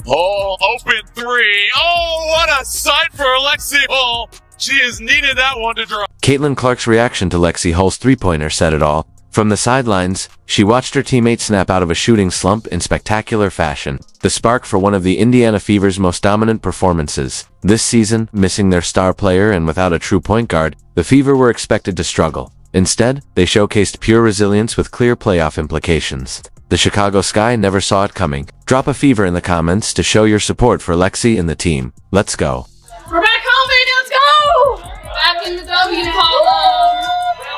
Oh, open three. Oh, what a sight for Lexie Hull. She has needed that one to drop. Caitlin Clark's reaction to Lexie Hull's three-pointer said it all. From the sidelines, she watched her teammate snap out of a shooting slump in spectacular fashion, the spark for one of the Indiana Fever's most dominant performances. This season, missing their star player and without a true point guard, the Fever were expected to struggle. Instead, they showcased pure resilience with clear playoff implications. The Chicago Sky never saw it coming. Drop a Fever in the comments to show your support for Lexie and the team. Let's go. We're back home, baby. Let's go! Back in the W column.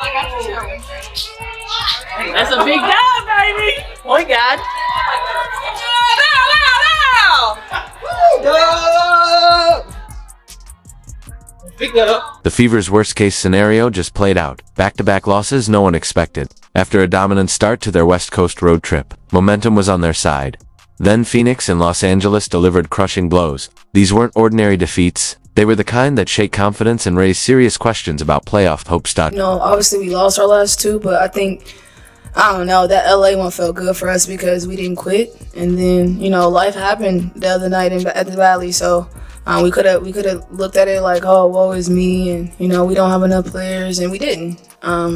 I got the show. That's a big dub, baby. Point guard. The Fever's worst-case scenario just played out. Back-to-back losses no one expected. After a dominant start to their West Coast road trip, momentum was on their side. Then Phoenix and Los Angeles delivered crushing blows. These weren't ordinary defeats. They were the kind that shake confidence and raise serious questions about playoff hopes. Obviously we lost our last two, but I think, I don't know, that LA one felt good for us because we didn't quit. And then, life happened the other night at the Valley, so we could have looked at it like, oh, woe is me, and, we don't have enough players, and we didn't.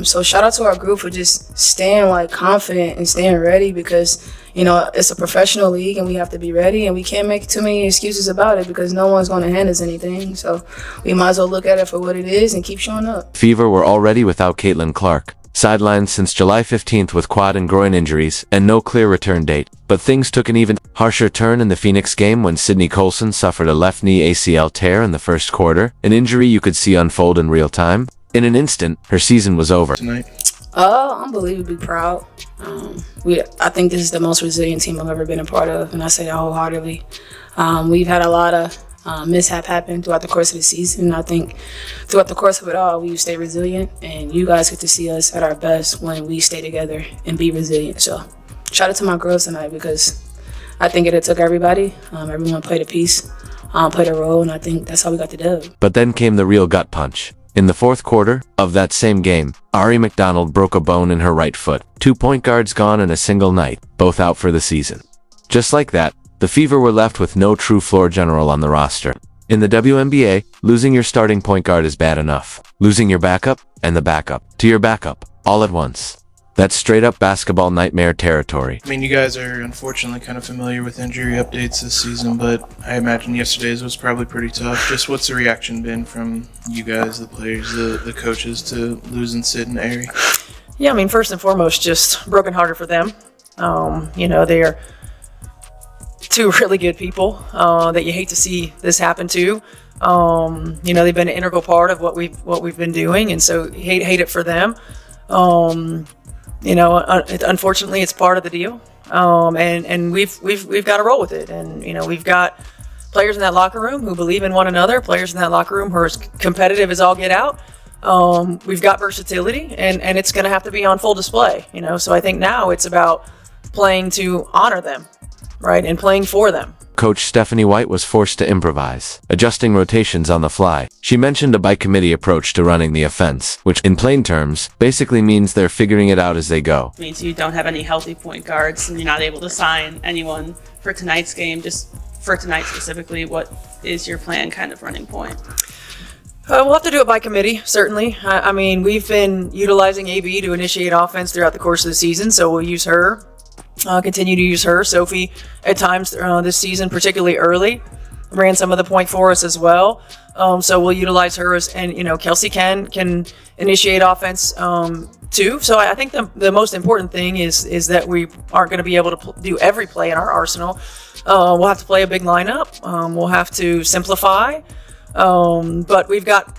So shout out to our group for just staying, confident and staying ready because, it's a professional league and we have to be ready and we can't make too many excuses about it because no one's going to hand us anything. So we might as well look at it for what it is and keep showing up. Fever were already without Caitlin Clark, sidelined since July 15th with quad and groin injuries and no clear return date. But things took an even harsher turn in the Phoenix game when Sydney Colson suffered a left knee ACL tear in the first quarter, an injury you could see unfold in real time. In an instant, her season was over. I'm unbelievably proud. I think this is the most resilient team I've ever been a part of, and I say that wholeheartedly. We've had a lot of mishap happen throughout the course of the season. I think throughout the course of it all, we've stayed resilient, and you guys get to see us at our best when we stay together and be resilient. So shout out to my girls tonight because I think it took everybody. Everyone played a piece, played a role, and I think that's how we got the dub. But then came the real gut punch. In the fourth quarter of that same game, Ari McDonald broke a bone in her right foot. 2 point guards gone in a single night, both out for the season. Just like that, the Fever were left with no true floor general on the roster. In the WNBA, losing your starting point guard is bad enough. Losing your backup, and the backup, to your backup, all at once. That's straight-up basketball nightmare territory. I mean, you guys are unfortunately kind of familiar with injury updates this season, but I imagine yesterday's was probably pretty tough. Just what's the reaction been from you guys, the players, the coaches, to losing Sid and Ari? Yeah, I mean, first and foremost, just brokenhearted for them. They are two really good people that you hate to see this happen to. They've been an integral part of what we've been doing, and so hate it for them. Unfortunately, it's part of the deal, and we've got to roll with it. And we've got players in that locker room who believe in one another. Players in that locker room who are as competitive as all get out. We've got versatility, and it's going to have to be on full display. So I think now it's about playing to honor them, right, and playing for them. Coach Stephanie White was forced to improvise, adjusting rotations on the fly. She mentioned a by-committee approach to running the offense, which, in plain terms, basically means they're figuring it out as they go. It means you don't have any healthy point guards, and you're not able to sign anyone for tonight's game. Just for tonight specifically, what is your plan kind of running point? We'll have to do it by committee, certainly. I mean, we've been utilizing AB to initiate offense throughout the course of the season, so we'll use her. Continue to use her. Sophie, at times this season, particularly early, ran some of the point for us as well. So we'll utilize her and Kelsey can initiate offense too. So I think the most important thing is that we aren't going to be able to do every play in our arsenal. We'll have to play a big lineup. We'll have to simplify. But we've got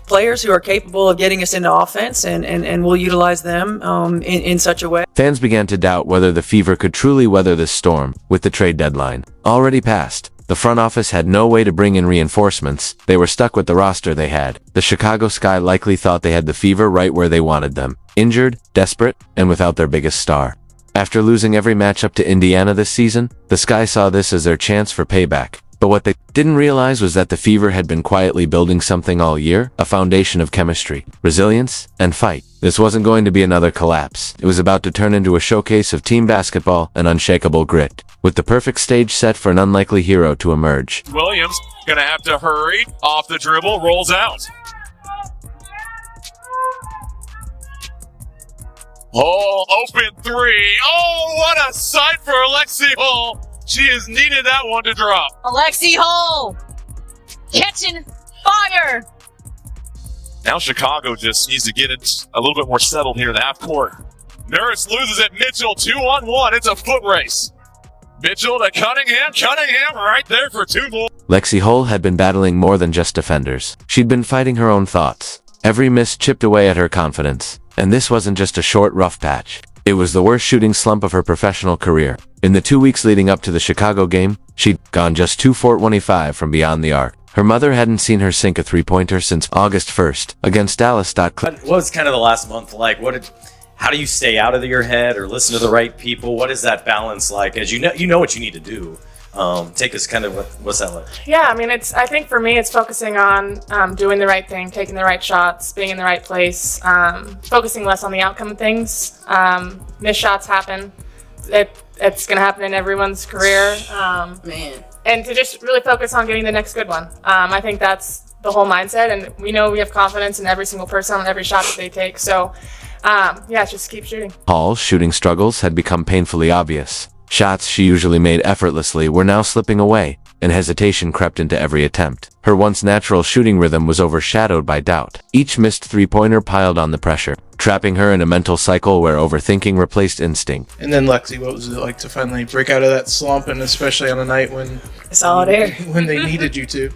players who are capable of getting us into offense, and we'll utilize them in such a way. Fans began to doubt whether the Fever could truly weather this storm, with the trade deadline already passed. The front office had no way to bring in reinforcements. They were stuck with the roster they had. The Chicago Sky likely thought they had the Fever right where they wanted them, injured, desperate, and without their biggest star. After losing every matchup to Indiana this season, the Sky saw this as their chance for payback. But what they didn't realize was that the Fever had been quietly building something all year, a foundation of chemistry, resilience, and fight. This wasn't going to be another collapse. It was about to turn into a showcase of team basketball and unshakable grit, with the perfect stage set for an unlikely hero to emerge. Williams gonna have to hurry. Off the dribble, rolls out. Hull, open three. Oh, what a sight for Lexie Hull. She has needed that one to drop. Lexie Hull catching fire. Now Chicago just needs to get it a little bit more settled here in the half court. Nurse loses at Mitchell, 2-on-1. It's a foot race. Mitchell to Cunningham. Cunningham right there for 2 more. Lexie Hull had been battling more than just defenders. She'd been fighting her own thoughts. Every miss chipped away at her confidence. And this wasn't just a short, rough patch. It was the worst shooting slump of her professional career. In the 2 weeks leading up to the Chicago game, she'd gone just 2 for 25 from beyond the arc. Her mother hadn't seen her sink a three-pointer since August 1st against Dallas. What was kind of the last month like? How do you stay out of your head or listen to the right people? What is that balance like? As you know what you need to do. Take us kind of what's that like? Yeah, I mean, I think for me, it's focusing on doing the right thing, taking the right shots, being in the right place, focusing less on the outcome of things. Missed shots happen. It's going to happen in everyone's career. Man. And to just really focus on getting the next good one. I think that's the whole mindset, and we know we have confidence in every single person on every shot that they take. So, just keep shooting. Hull's shooting struggles had become painfully obvious. Shots she usually made effortlessly were now slipping away, and hesitation crept into every attempt. Her once natural shooting rhythm was overshadowed by doubt. Each missed three-pointer piled on the pressure, trapping her in a mental cycle where overthinking replaced instinct. And then Lexie, what was it like to finally break out of that slump, and especially on a night when It's all there. when they needed you to?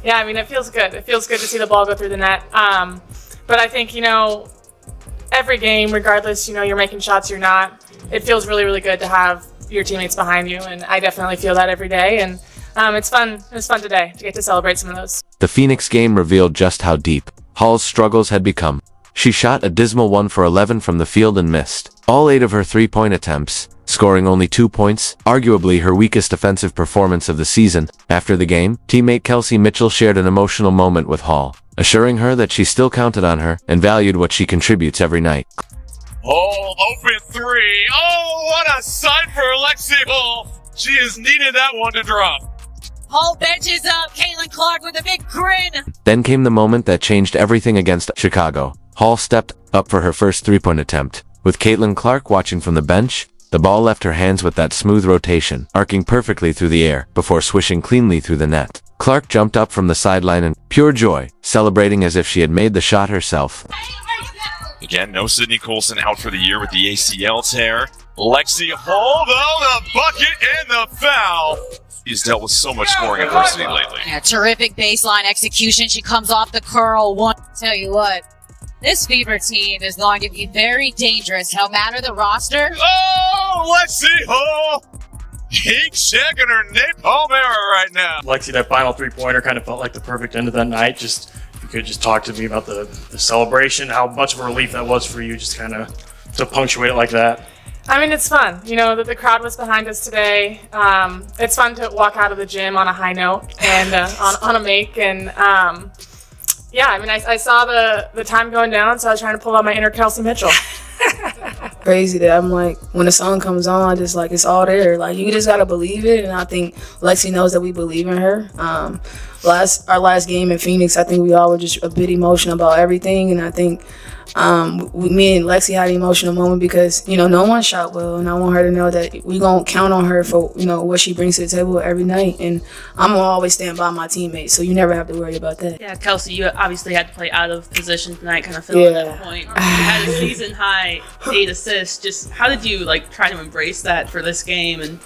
Yeah, I mean, it feels good. It feels good to see the ball go through the net. But I think, every game, regardless, you're making shots, you're not, it feels really, really good to have your teammates behind you, and I definitely feel that every day, and it's fun. It was fun today to get to celebrate some of those. The Phoenix game revealed just how deep Hull's struggles had become. She shot a dismal 1 for 11 from the field and missed all 8 of her three-point attempts, scoring only 2 points, arguably her weakest offensive performance of the season. After the game, teammate Kelsey Mitchell shared an emotional moment with Hull, assuring her that she still counted on her and valued what she contributes every night. Hull, open three. Oh, what a sight for Lexie Hull. She has needed that one to drop. Hull benches up. Caitlin Clark with a big grin. Then came the moment that changed everything against Chicago. Hull stepped up for her first three-point attempt. With Caitlin Clark watching from the bench, the ball left her hands with that smooth rotation, arcing perfectly through the air before swishing cleanly through the net. Clark jumped up from the sideline in pure joy, celebrating as if she had made the shot herself. Again, no Sydney Colson out for the year with the ACL tear. Lexie Hull, though, the bucket and the foul. He's dealt with so much scoring adversity lately. Yeah, terrific baseline execution. She comes off the curl. Tell you what, this Fever team is going to be very dangerous, no matter the roster. Oh, Lexie Hull! Heat checking her napalm era right now. Lexie, that final three-pointer kind of felt like the perfect end of that night. Just, if you could just talk to me about the celebration, how much of a relief that was for you, just kind of to punctuate it like that. I mean, it's fun. That the crowd was behind us today. It's fun to walk out of the gym on a high note and on a make. And I saw the time going down, so I was trying to pull out my inner Kelsey Mitchell. Crazy that I'm like, when the song comes on, I just it's all there. Like, you just gotta believe it, and I think Lexie knows that we believe in her. Our last game in Phoenix, I think we all were just a bit emotional about everything, and I think me and Lexie had an emotional moment because no one shot well, and I want her to know that we gonna count on her for what she brings to the table every night, and I'm gonna always stand by my teammates, so you never have to worry about that. Yeah, Kelsey, you obviously had to play out of position tonight, kind of filling that point. You had a season high 8 assists. Just how did you try to embrace that for this game? And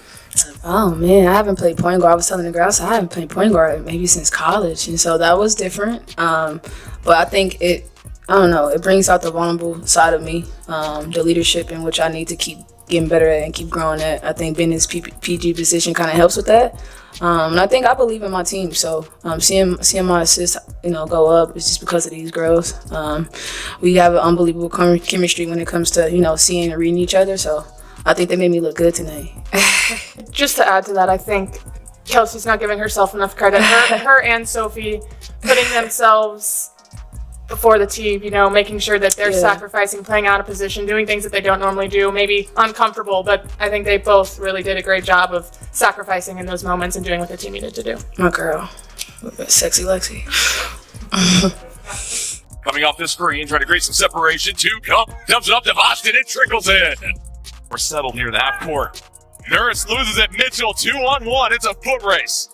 oh man, I haven't played point guard. I was telling the girls I haven't played point guard maybe since college, and so that was different. But I think it brings out the vulnerable side of me, the leadership in which I need to keep getting better at and keep growing at. I think being in this PG position kind of helps with that. And I think I believe in my team. So seeing my assists, go up is just because of these girls. We have an unbelievable chemistry when it comes to, seeing and reading each other. So I think they made me look good tonight. Just to add to that, I think Kelsey's not giving herself enough credit. Her and Sophie putting themselves before the team, making sure that they're sacrificing, playing out of position, doing things that they don't normally do, maybe uncomfortable, but I think they both really did a great job of sacrificing in those moments and doing what the team needed to do. My girl. Sexy Lexie. Coming off the screen, trying to create some separation. Comes up to Boston and trickles in. We're settled here in the half court. Nurse loses at Mitchell, 2-on-1. It's a foot race.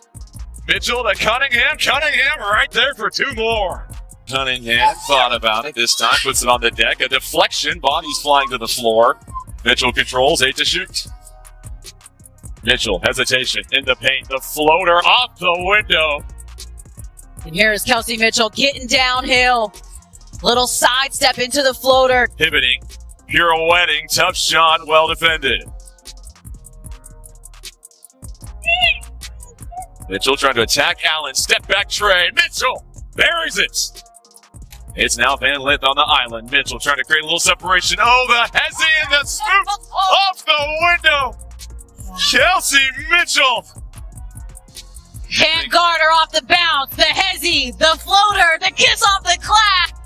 Mitchell to Cunningham. Cunningham right there for 2 more. Cunningham thought about it this time, puts it on the deck. A deflection, bodies flying to the floor. Mitchell controls, 8 to shoot. Mitchell, hesitation in the paint. The floater off the window. And here is Kelsey Mitchell getting downhill. Little sidestep into the floater. Pivoting, pirouetting, tough shot, well defended. Mitchell trying to attack Allen. Step back tray. Mitchell buries it. It's now Van Lith on the island. Mitchell trying to create a little separation. Oh, the hezzy and the scoop off the window. Kelsey Mitchell. Can't guard her off the bounce. The hezzy, the floater, the kiss off the clap.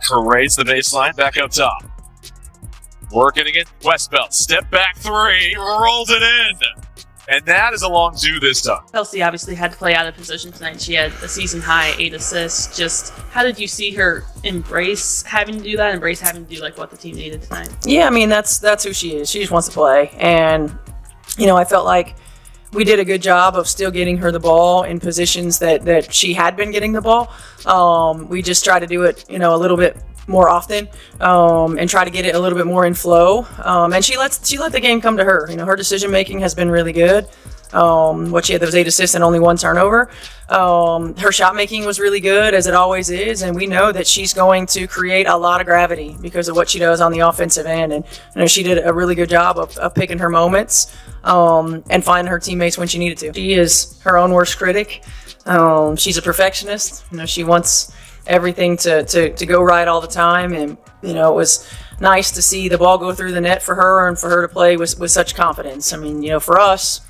Parades the baseline back up top. Working again. Westbelt. Step back 3. Rolls it in. And that is a long 2 this time. Kelsey obviously had to play out of position tonight. She had a season high 8 assists. Just how did you see her embrace having to do that, embrace having to do what the team needed tonight? Yeah, I mean, that's who she is. She just wants to play. And, I felt like we did a good job of still getting her the ball in positions that she had been getting the ball. We just try to do it, a little bit more often and try to get it a little bit more in flow. And she let the game come to her. Her decision making has been really good. She had those 8 assists and only 1 turnover. Her shot making was really good, as it always is, and we know that she's going to create a lot of gravity because of what she does on the offensive end. And she did a really good job of picking her moments and finding her teammates when she needed to. She is her own worst critic. She's a perfectionist. She wants everything to go right all the time, and it was nice to see the ball go through the net for her and for her to play with such confidence. I mean, for us,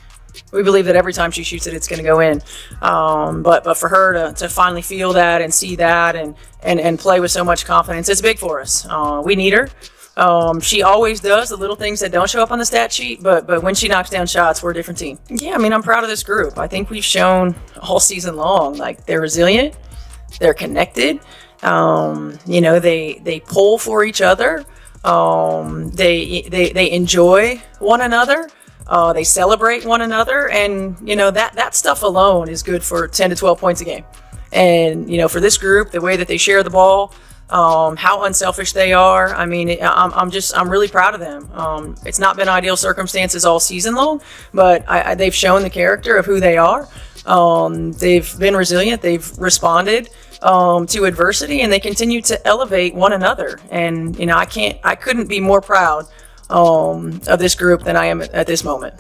we believe that every time she shoots it, it's going to go in. But for her to finally feel that and see that and play with so much confidence, it's big for us. We need her. She always does the little things that don't show up on the stat sheet, but when she knocks down shots, we're a different team. Yeah, I mean, I'm proud of this group. I think we've shown all season long, they're resilient. They're connected. They pull for each other. They enjoy one another. They celebrate one another, and that stuff alone is good for 10 to 12 points a game. And for this group, the way that they share the ball, how unselfish they are. I mean, I'm really proud of them. It's not been ideal circumstances all season long, but they've shown the character of who they are. They've been resilient. They've responded to adversity, and they continue to elevate one another. And I couldn't be more proud of this group than I am at this moment.